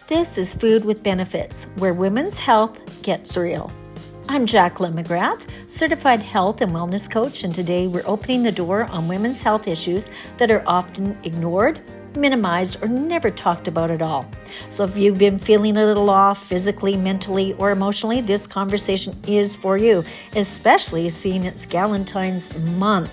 This is Food with Benefits, where women's health gets real. I'm Jacqueline McGrath, certified health and wellness coach, and today we're opening the door on women's health issues that are often ignored, minimized, or never talked about at all. So if you've been feeling a little off physically, mentally, or emotionally, this conversation is for you, especially seeing it's Valentine's month.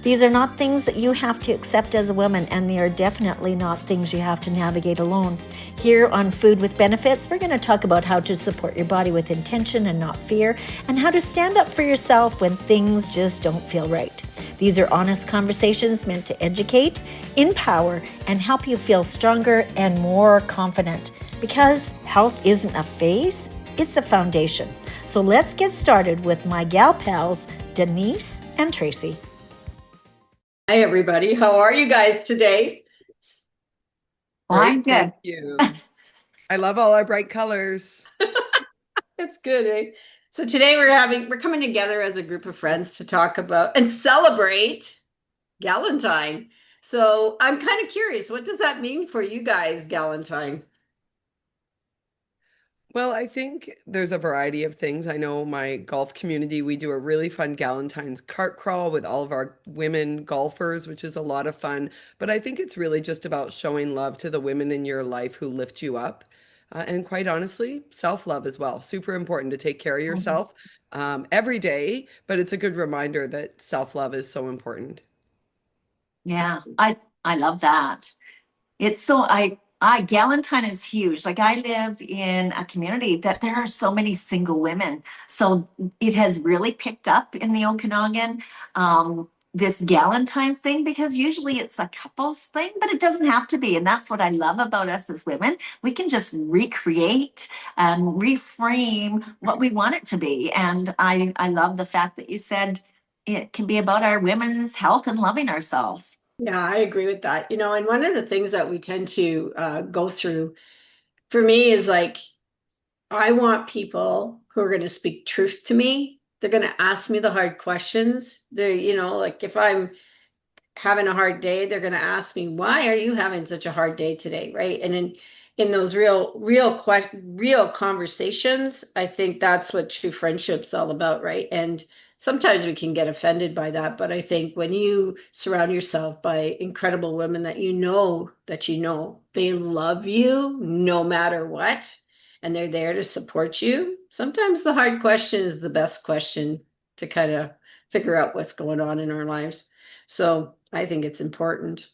These are not things that you have to accept as a woman, and they are definitely not things you have to navigate alone. Here on Food with Benefits, we're going to talk about how to support your body with intention and not fear, and how to stand up for yourself when things just don't feel right. These are honest conversations meant to educate, empower, and help you feel stronger and more confident. Because health isn't a phase, it's a foundation. So let's get started with my gal pals, Denise and Tracy. Hi, everybody. How are you guys today? I'm Great, good. thank you. I love all our bright colors. It's good, eh? So today we're coming together as a group of friends to talk about and celebrate Valentine. So I'm kind of curious, what does that mean for you guys, Valentine? Well, I think there's a variety of things. I know my golf community, we do a really fun Galentine's cart crawl with all of our women golfers, which is a lot of fun. But I think it's really just about showing love to the women in your life who lift you up. And quite honestly, self-love as well. Super important to take care of yourself every day, but it's a good reminder that self-love is so important. Yeah, I love that. It's so I Galentine is huge. Like I live in a community that there are so many single women. So it has really picked up in the Okanagan, this Galentine's thing, because usually it's a couples thing, but it doesn't have to be. And that's what I love about us as women. We can just recreate and reframe what we want it to be. And I love the fact that you said it can be about our women's health and loving ourselves. Yeah, I agree with that. And one of the things that we tend to go through for me is like, I want people who are going to speak truth to me. They're going to ask me the hard questions. Like if I'm having a hard day, they're going to ask me, "Why are you having such a hard day today?" Right? And in those real conversations, I think that's what true friendship's all about, right? And sometimes we can get offended by that, but I think when you surround yourself by incredible women that they love you no matter what, and they're there to support you, sometimes the hard question is the best question to kind of figure out what's going on in our lives. So I think it's important.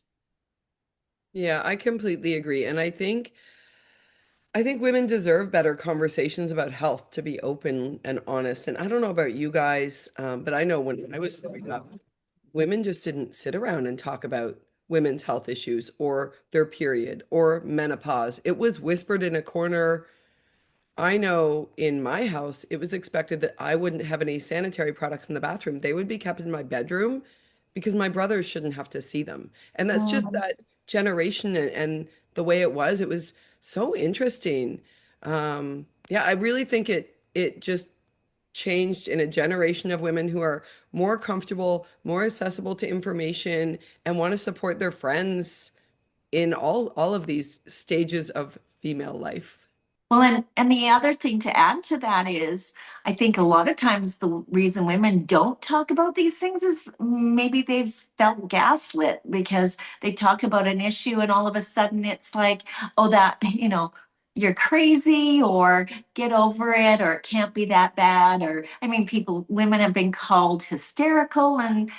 Yeah, I completely agree. And I think women deserve better conversations about health to be open and honest. And I don't know about you guys, but I know when I was growing up, women just didn't sit around and talk about women's health issues or their period or menopause. It was whispered in a corner. I know in my house, it was expected that I wouldn't have any sanitary products in the bathroom. They would be kept in my bedroom because my brothers shouldn't have to see them. And that's just that generation and the way it was so interesting. Yeah, I really think it just changed in a generation of women who are more comfortable, more accessible to information, and want to support their friends in all of these stages of female life. Well, and the other thing to add to that is, I think a lot of times the reason women don't talk about these things is maybe they've felt gaslit because they talk about an issue and all of a sudden it's like, oh, that, you're crazy or get over it or it can't be that bad. Or, I mean, women have been called hysterical and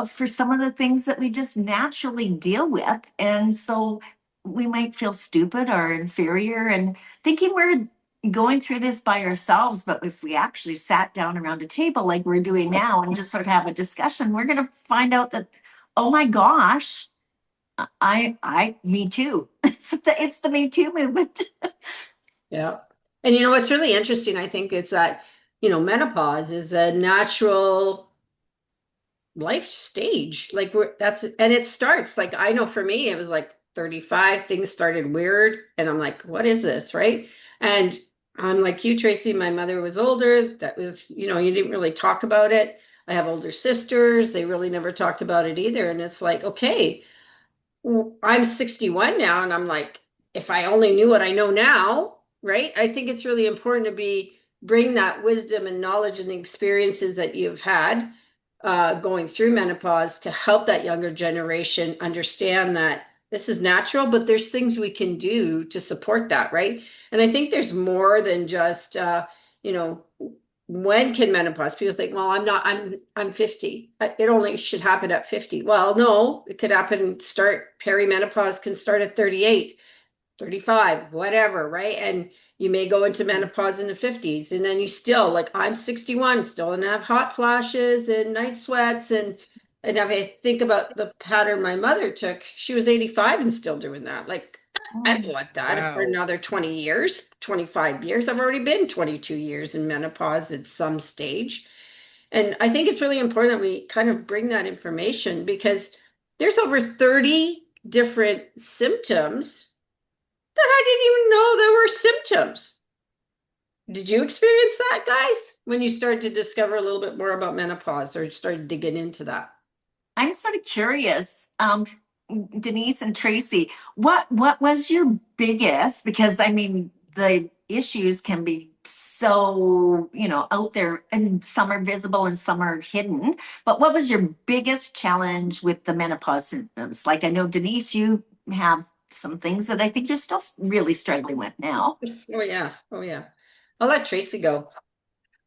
for some of the things that we just naturally deal with. And so we might feel stupid or inferior and thinking we're going through this by ourselves. But if we actually sat down around a table like we're doing now and just sort of have a discussion, we're going to find out that, oh my gosh, me too. It's the Me Too movement. Yeah. And what's really interesting, I think, is that, menopause is a natural life stage. Like and it starts, like, I know for me, it was like 35, things started weird. And I'm like, what is this? Right. And I'm like you, Tracy, my mother was older. That was, you didn't really talk about it. I have older sisters. They really never talked about it either. And it's like, okay, I'm 61 now, and I'm like, if I only knew what I know now, right? I think it's really important to bring that wisdom and knowledge and experiences that you've had going through menopause to help that younger generation understand that this is natural, but there's things we can do to support that, right? And I think there's more than just you know, when can menopause? People think, well, I'm 50. It only should happen at 50. Well, no, it could happen, perimenopause can start at 38. 35, whatever, right? And you may go into menopause in the 50s, and then you still, like, I'm 61, still gonna have hot flashes and night sweats. And if I think about the pattern my mother took, she was 85 and still doing that. Like, I don't want that for Wow. another 20 years, 25 years. I've already been 22 years in menopause at some stage. And I think it's really important that we kind of bring that information because there's over 30 different symptoms that I didn't even know there were symptoms. Did you experience that, guys, when you started to discover a little bit more about menopause or started digging into that? I'm sort of curious, Denise and Tracy, what was your biggest? Because I mean, the issues can be so, out there, and some are visible and some are hidden. But what was your biggest challenge with the menopause symptoms? Like I know Denise, you have some things that I think you're still really struggling with now. Oh yeah, oh yeah. I'll let Tracy go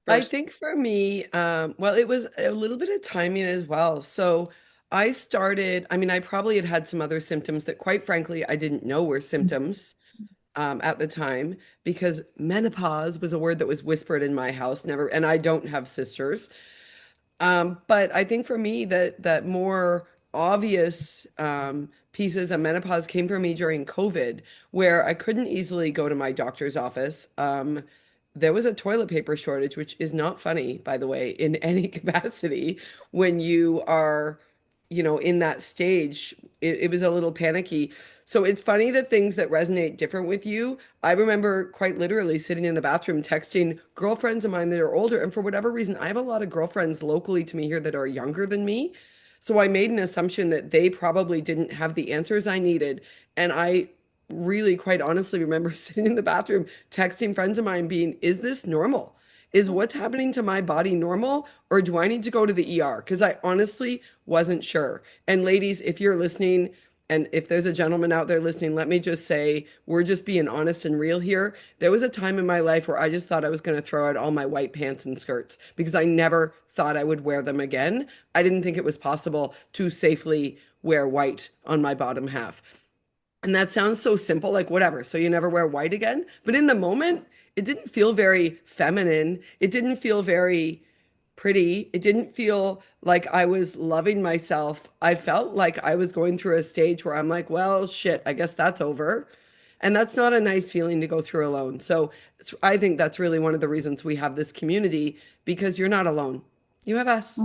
I first. think for me, well, it was a little bit of timing as well. So I started, I mean, I probably had had some other symptoms that, quite frankly, I didn't know were symptoms at the time because menopause was a word that was whispered in my house, never, and I don't have sisters. But I think for me that more obvious pieces of menopause came for me during COVID, where I couldn't easily go to my doctor's office. There was a toilet paper shortage, which is not funny, by the way, in any capacity when you are, in that stage. It was a little panicky. So it's funny that things that resonate different with you. I remember quite literally sitting in the bathroom texting girlfriends of mine that are older. And for whatever reason, I have a lot of girlfriends locally to me here that are younger than me. So I made an assumption that they probably didn't have the answers I needed. And I really, quite honestly, remember sitting in the bathroom texting friends of mine being, is this normal? Is what's happening to my body normal, or do I need to go to the ER? Because I honestly wasn't sure. And ladies, if you're listening, and if there's a gentleman out there listening, let me just say, we're just being honest and real here. There was a time in my life where I just thought I was going to throw out all my white pants and skirts because I never thought I would wear them again. I didn't think it was possible to safely wear white on my bottom half. And that sounds so simple, like whatever. So you never wear white again. But in the moment, it didn't feel very feminine. It didn't feel very pretty. It didn't feel like I was loving myself. I felt like I was going through a stage where I'm like, well, shit, I guess that's over. And that's not a nice feeling to go through alone. So I think that's really one of the reasons we have this community because you're not alone. You have us.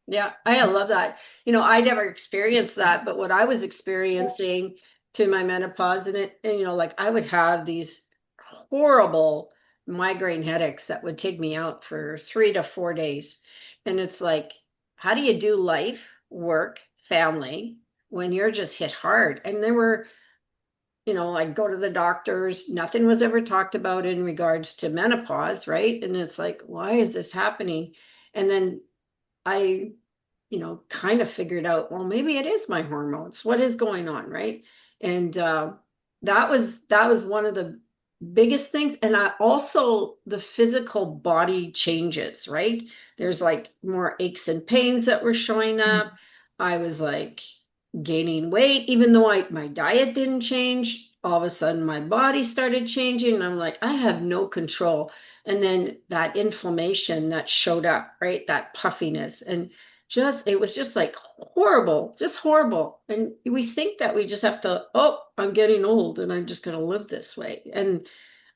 Yeah, I love that. I never experienced that, but what I was experiencing to my menopause and like I would have these horrible migraine headaches that would take me out for 3 to 4 days. And it's like, how do you do life, work, family when you're just hit hard? And there were, I'd go to the doctors, nothing was ever talked about in regards to menopause, right? And it's like, why is this happening? And then I kind of figured out, well, maybe it is my hormones. What is going on, right? And that was one of the biggest things. And I also the physical body changes, right? There's like more aches and pains that were showing up. I was like gaining weight, even though my diet didn't change. All of a sudden, my body started changing, and I'm like, I have no control. And then that inflammation that showed up, right? That puffiness, and it was just like horrible, just horrible. And we think that we just have to, oh, I'm getting old and I'm just going to live this way. And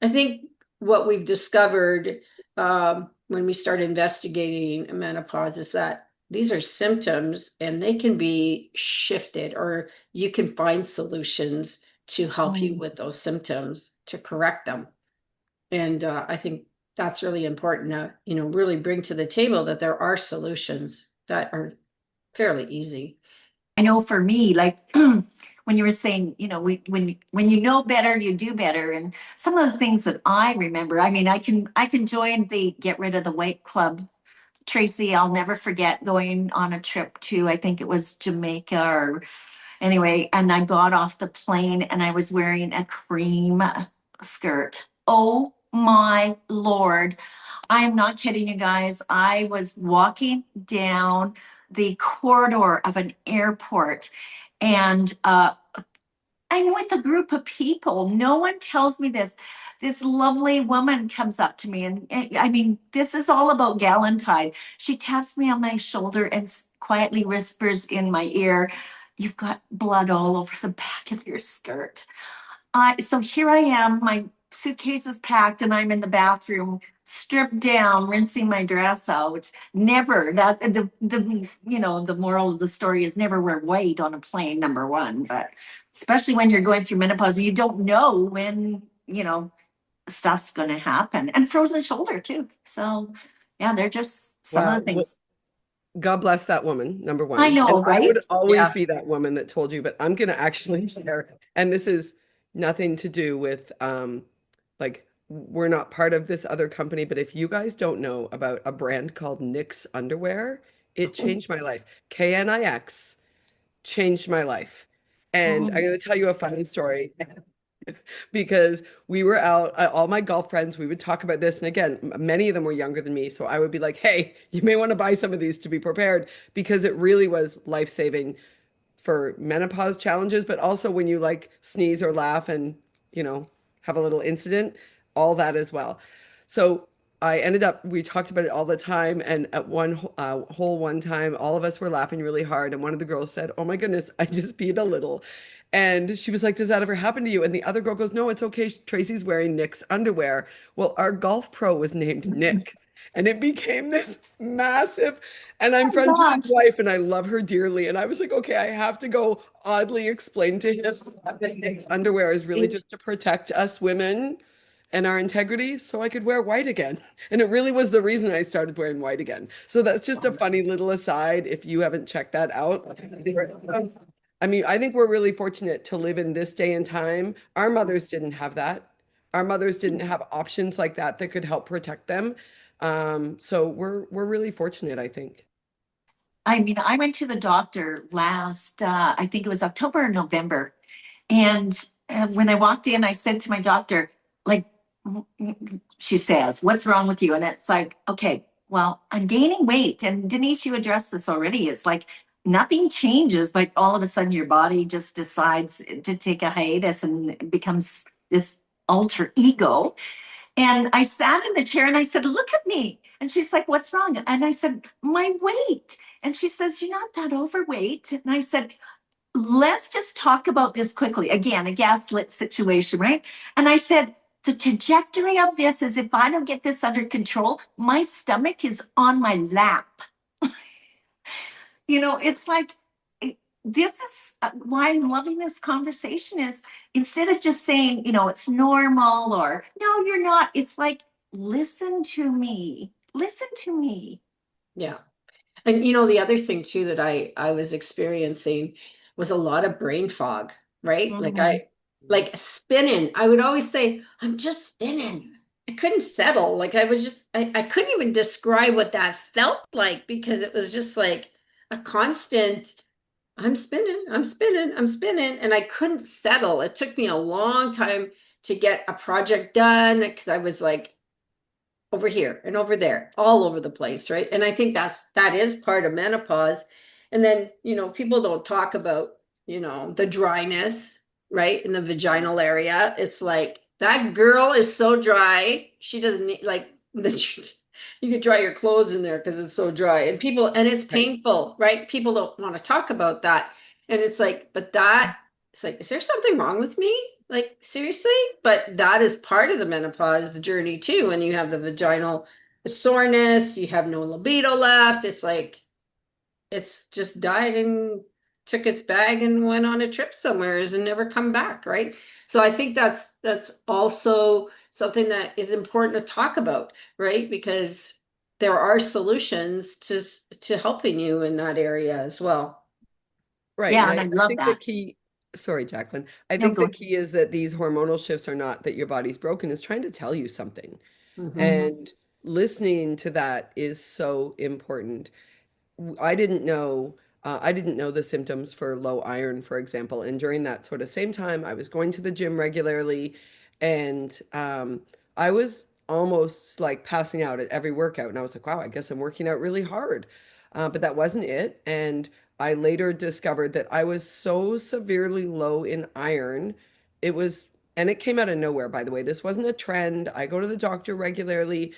I think what we've discovered when we start investigating menopause is that these are symptoms and they can be shifted, or you can find solutions to help you with those symptoms to correct them. And I think that's really important to, really bring to the table that there are solutions that are fairly easy. I know for me, like when you were saying, when you know better, you do better. And some of the things that I remember, I mean, I can join the Get Rid of the Weight Club. Tracy, I'll never forget going on a trip to, I think it was Jamaica or anyway, and I got off the plane and I was wearing a cream skirt. Oh my Lord. I am not kidding you guys. I was walking down the corridor of an airport and I'm with a group of people. No one tells me this. This lovely woman comes up to me, and I mean, this is all about Valentine. She taps me on my shoulder and quietly whispers in my ear, "You've got blood all over the back of your skirt." So here I am, my suitcase is packed, and I'm in the bathroom, stripped down, rinsing my dress out. Never that the moral of the story is never wear white on a plane, number one. But especially when you're going through menopause, you don't know when stuff's going to happen, and frozen shoulder too. So yeah, they're just some of Wow. the things. God bless that woman, number I one. And know, I would right? always Yeah. be that woman that told you, but I'm going to actually share. And this is nothing to do with, like, we're not part of this other company, but if you guys don't know about a brand called Knix Underwear, it changed my life. KNIX changed my life. And I'm going to tell you a funny story because we were out, all my golf friends, we would talk about this. And again, many of them were younger than me. So I would be like, hey, you may want to buy some of these to be prepared because it really was life-saving for menopause challenges, but also when you like sneeze or laugh and, have a little incident, all that as well. So I ended up, we talked about it all the time. And at one time, all of us were laughing really hard. And one of the girls said, "Oh my goodness, I just peed a little." And she was like, "Does that ever happen to you?" And the other girl goes, "No, it's okay. Tracy's wearing Nick's underwear." Well, our golf pro was named Nick. And it became this massive, and I'm Oh friends with his gosh. wife, and I love her dearly. And I was like, okay, I have to go oddly explain to him that Nick's underwear is really just to protect us women and our integrity so I could wear white again. And it really was the reason I started wearing white again. So that's just a funny little aside if you haven't checked that out. I mean, I think we're really fortunate to live in this day and time. Our mothers didn't have that. Our mothers didn't have options like that that could help protect them. So we're really fortunate, I think. I mean, I went to the doctor last, I think it was October or November. And when I walked in, I said to my doctor, like, she says, "What's wrong with you?" And it's like, okay, well, I'm gaining weight. And Denise, you addressed this already. It's like nothing changes, but all of a sudden your body just decides to take a hiatus and it becomes this alter ego. And I sat in the chair and I said, "Look at me." And she's like, "What's wrong?" And I said, "My weight." And she says, "You're not that overweight." And I said, "Let's just talk about this quickly." Again, a gaslit situation, right? And I said, "The trajectory of this is if I don't get this under control, my stomach is on my lap." It's like this is why I'm loving this conversation is instead of just saying, it's normal or no, you're not. It's like, listen to me. Listen to me. Yeah. And the other thing too that I was experiencing was a lot of brain fog, right? Like Mhm. like spinning. I would always say, "I'm just spinning." I couldn't settle. Like I couldn't even describe what that felt like because it was just like a constant, "I'm spinning, I'm spinning, I'm spinning." And I couldn't settle. It took me a long time to get a project done because I was like over here and over there, all over the place, right? And I think that is part of menopause. And then, people don't talk about, the dryness, right? In the vaginal area. It's like that girl is so dry. She doesn't need like you could dry your clothes in there because it's so dry. And it's Right. painful, right? People don't want to talk about that. And it's like, but that it's like, is there something wrong with me? Like, seriously? But that is part of the menopause journey too. And you have the vaginal soreness, you have no libido left. It's like, it's just died and took its bag and went on a trip somewhere and never come back, right? So I think that's also something that is important to talk about, right? Because there are solutions to helping you in that area as well. Right. Yeah, And and I I love think the that. key, sorry, Jacqueline. I No, think the go. key is that these hormonal shifts are not that your body's broken, it's trying to tell you something. Mhm. And listening to that is so important. I didn't know the symptoms for low iron, for example. And during that sort of same time, I was going to the gym regularly, and I was almost like passing out at every workout. And I was like, wow, I guess I'm working out really hard. But that wasn't it. And I later discovered that I was so severely low in iron. It was, and it came out of nowhere, by the way. This wasn't a trend. I go to the doctor regularly.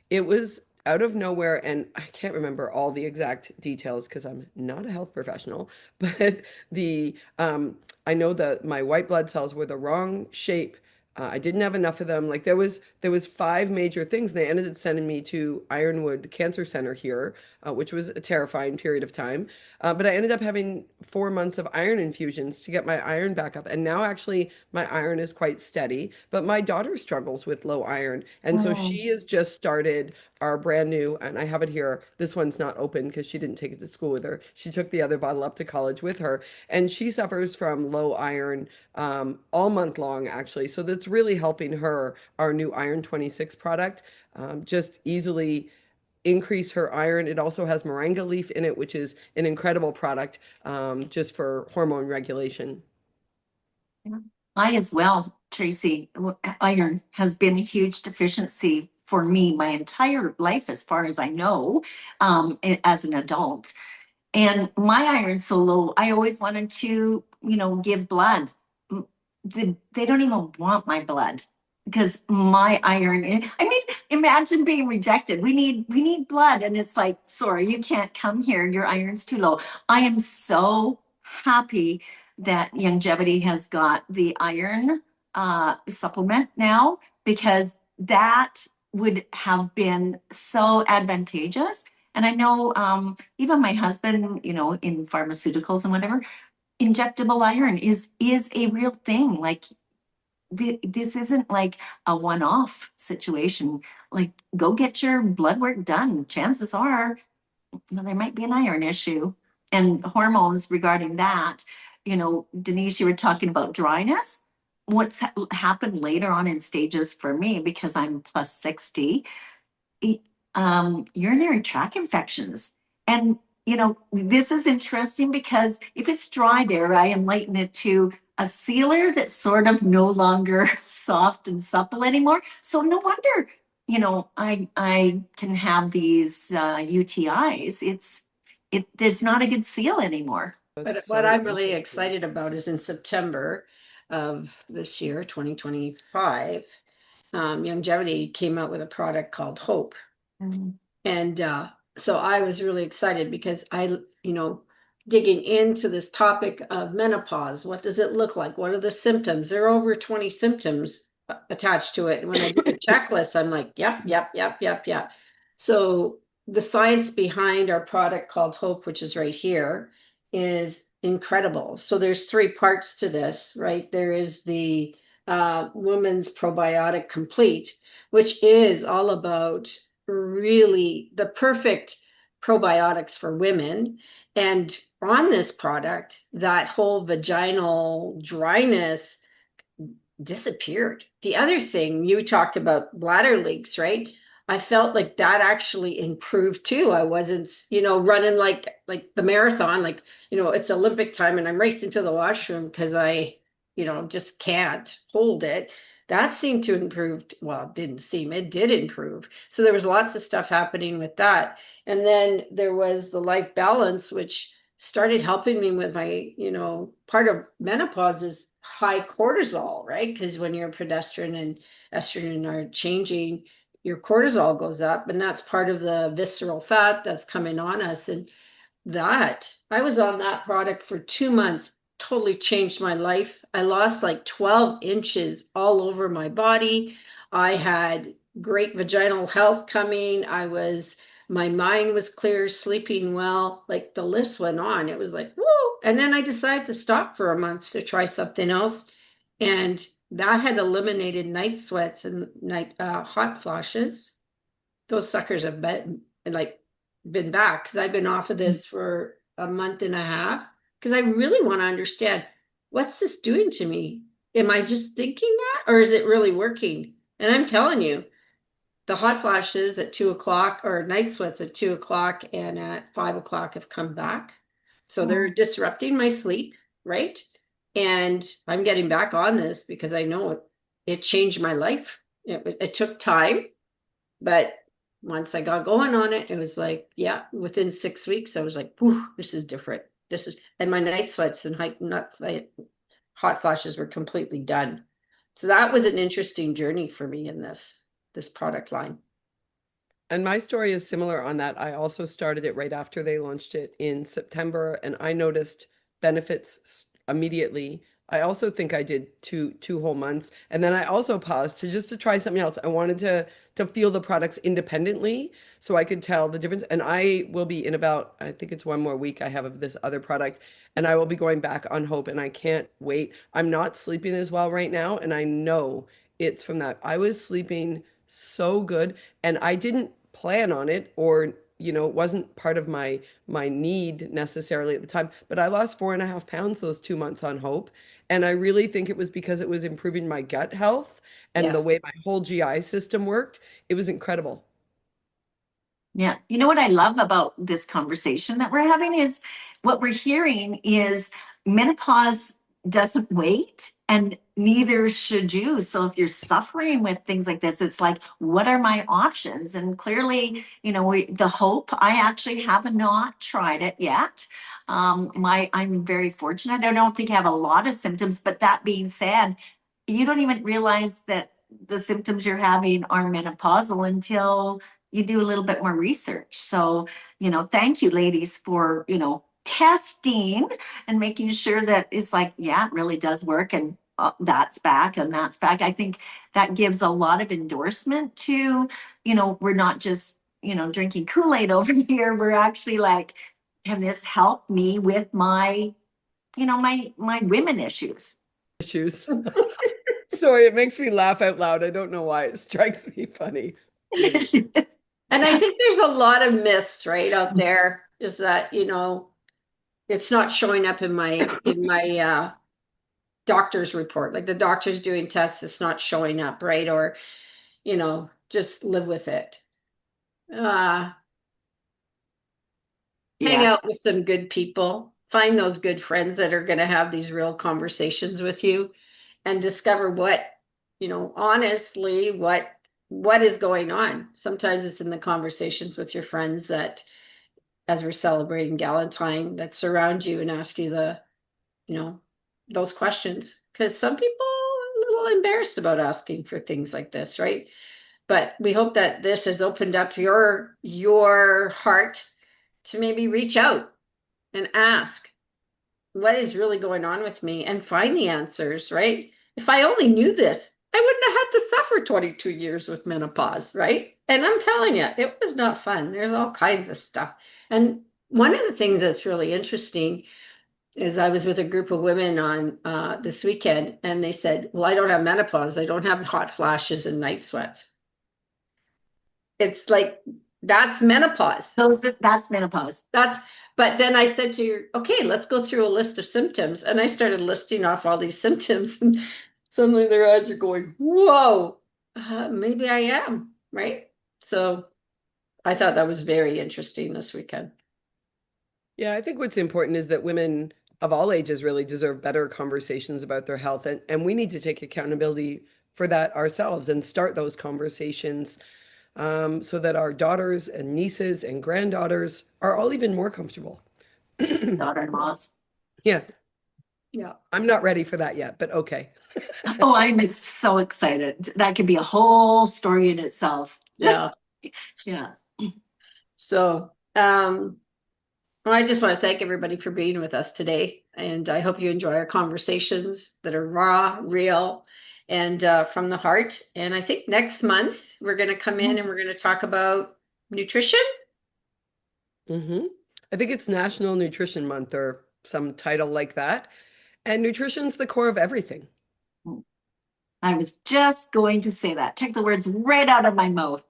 It was out of nowhere, and I can't remember all the exact details because I'm not a health professional, but the I know that my white blood cells were the wrong shape. I didn't have enough of them. Like there was five major things, and they ended up sending me to Ironwood Cancer Center here, which was a terrifying period of time. But I ended up having 4 months of iron infusions to get my iron back up, and now actually my iron is quite steady. But my daughter struggles with low iron, and so Oh, she has just started our brand new, and I have it here. This one's not open because she didn't take it to school with her. She took the other bottle up to college with her, and she suffers from low iron all month long, actually. So that's really helping her, our new Iron 26 product, just easily increase her iron. It also has moringa leaf in it, which is an incredible product just for hormone regulation. yeah. I as well, Tracy. Iron has been a huge deficiency for me my entire life, as far as I know, as an adult. And my iron's so low, I always wanted to, give blood. They don't even want my blood because my iron, I mean, imagine being rejected. We need blood. And it's like, sorry, you can't come here. Your iron's too low. I am so happy that Longevity has got the iron supplement now, because that would have been so advantageous. And I know even my husband, in pharmaceuticals and whatever, injectable iron is a real thing. Like this isn't like a one-off situation. Like, go get your blood work done. Chances are, there might be an iron issue. And hormones regarding that, Denise, you were talking about dryness. What's happened later on in stages for me, because I'm plus 60, urinary tract infections. And, this is interesting because if it's dry there, I enlighten it to a sealer that's sort of no longer soft and supple anymore. So no wonder, I can have these UTIs. There's not a good seal anymore. That's But what so I'm really interesting. excited about is in September of this year, 2025, Longevity came out with a product called Hope. Mm. And so I was really excited because digging into this topic of menopause, what does it look like? What are the symptoms? There are over 20 symptoms attached to it. And when I did the checklist, I'm like, yep, yep, yep, yep, yep. So the science behind our product called Hope, which is right here, is incredible. So there's three parts to this, right? There is the Women's Probiotic Complete, which is all about really the perfect probiotics for women. And on this product, that whole vaginal dryness disappeared. The other thing you talked about bladder leaks, right? I felt like that actually improved too. I wasn't, running like the marathon, like, it's Olympic time and I'm racing to the washroom because I, just can't hold it. That seemed to improve. Well, it didn't seem, it did improve. So there was lots of stuff happening with that. And then there was the life balance, which started helping me with my, part of menopause is high cortisol, right? Because when your progesterone and estrogen are changing, your cortisol goes up, and that's part of the visceral fat that's coming on us. And that I was on that product for 2 months, totally changed my life. I lost like 12 inches all over my body. I had great vaginal health coming. My mind was clear, sleeping well. Like the list went on. It was like, woo. And then I decided to stop for a month to try something else. And that had eliminated night sweats and night hot flashes. Those suckers have been back because I've been off of this for a month and a half because I really want to understand what's this doing to me? Am I just thinking that, or is it really working? And I'm telling you, the hot flashes at 2 o'clock or night sweats at 2 o'clock and at 5 o'clock have come back. So they're disrupting my sleep, right? And I'm getting back on this because I know it changed my life. It took time, but once I got going on it, it was like, yeah, within 6 weeks, I was like, whew, this is different. And my night sweats and hot flashes were completely done. So that was an interesting journey for me in this product line. And my story is similar on that. I also started it right after they launched it in September, and I noticed benefits immediately. I also think I did two whole months, and then I also paused to try something else. I wanted to feel the products independently so I could tell the difference. And I will be in about, I think it's one more week I have of this other product, and I will be going back on Hope, and I can't wait. I'm not sleeping as well right now, and I know it's from that. I was sleeping so good, and I didn't plan on it, or it wasn't part of my need necessarily at the time, but I lost 4.5 pounds those 2 months on Hope, and I really think it was because it was improving my gut health and the Yes. way my whole GI system worked. It was incredible. Yeah. You know what I love about this conversation that we're having is what we're hearing is menopause doesn't wait and neither should you. So if you're suffering with things like this, it's like, what are my options? And clearly, the Hope, I actually have not tried it yet. I'm very fortunate. I don't think I have a lot of symptoms, but that being said, you don't even realize that the symptoms you're having are menopausal until you do a little bit more research. So, thank you, ladies, for, testing and making sure that it's like, yeah, it really does work. And that's back and that's back. I think that gives a lot of endorsement to, we're not just, drinking Kool-Aid over here. We're actually like, can this help me with my, my women issues? Issues. Sorry, it makes me laugh out loud. I don't know why. It strikes me funny. And I think there's a lot of myths right out there is that, it's not showing up in my doctor's report. Like the doctor's doing tests, it's not showing up, right? Or, just live with it. Uh, Hang Yeah. out with some good people. Find those good friends that are going to have these real conversations with you and discover honestly, what is going on. Sometimes it's in the conversations with your friends that as we're celebrating Valentine that surround you and ask you you know, those questions. Because some people are a little embarrassed about asking for things like this, right? But we hope that this has opened up your heart to maybe reach out and ask what is really going on with me and find the answers, right? If I only knew this, I wouldn't have had to suffer 22 years with menopause, right? And I'm telling you, it was not fun. There's all kinds of stuff. And one of the things that's really interesting is I was with a group of women on this weekend, and they said, well, I don't have menopause. I don't have hot flashes and night sweats. It's like, that's menopause. That's menopause. But then I said to her, okay, let's go through a list of symptoms. And I started listing off all these symptoms, and suddenly their eyes are going, whoa, maybe I am, right? So I thought that was very interesting this weekend. Yeah, I think what's important is that women of all ages really deserve better conversations about their health. And we need to take accountability for that ourselves and start those conversations, so that our daughters and nieces and granddaughters are all even more comfortable. Daughter-in-laws. Yeah, Yeah. I'm not ready for that yet, but okay. Oh, I'm so excited. That could be a whole story in itself. Yeah. Yeah. So, well, I just want to thank everybody for being with us today. And I hope you enjoy our conversations that are raw, real, and from the heart. And I think next month we're going to come in and we're going to talk about nutrition. hmm I think it's National Nutrition Month or some title like that. And nutrition's the core of everything. I was just going to say that. Took the words right out of my mouth.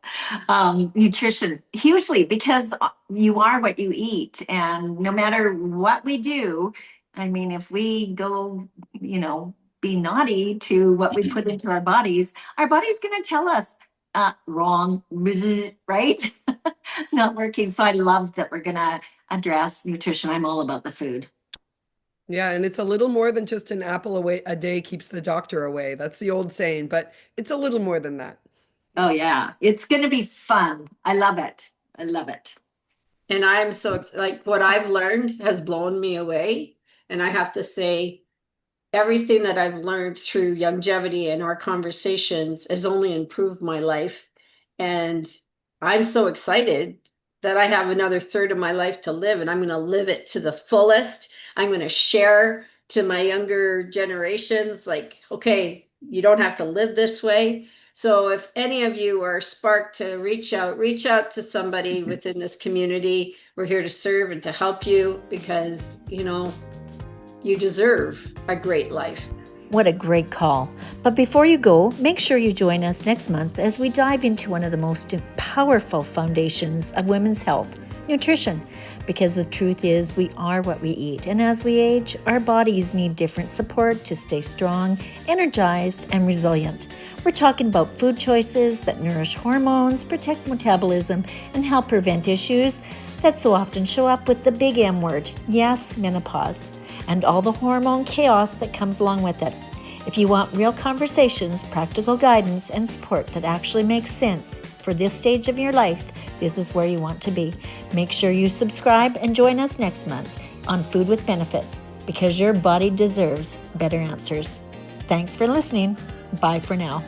Nutrition, hugely, because you are what you eat. And no matter what we do, I mean, if we go, be naughty to what we put into our body's going to tell us, wrong, right? Not working. So I love that we're going to address nutrition. I'm all about the food. Yeah, and it's a little more than just an apple away a day keeps the doctor away. That's the old saying, but it's a little more than that. Oh, yeah. It's going to be fun. I love it. I love it. And I'm so like what I've learned has blown me away. And I have to say, everything that I've learned through longevity and our conversations has only improved my life. And I'm so excited that I have another third of my life to live, and I'm going to live it to the fullest. I'm going to share to my younger generations, like, okay, you don't have to live this way. So if any of you are sparked to reach out to somebody within this community. We're here to serve and to help you because, you deserve a great life. What a great call. But before you go, make sure you join us next month as we dive into one of the most powerful foundations of women's health, nutrition. Because the truth is, we are what we eat. And as we age, our bodies need different support to stay strong, energized, and resilient. We're talking about food choices that nourish hormones, protect metabolism, and help prevent issues that so often show up with the big M word. Yes, menopause. And all the hormone chaos that comes along with it. If you want real conversations, practical guidance, and support that actually makes sense for this stage of your life, this is where you want to be. Make sure you subscribe and join us next month on Food with Benefits, because your body deserves better answers. Thanks for listening. Bye for now.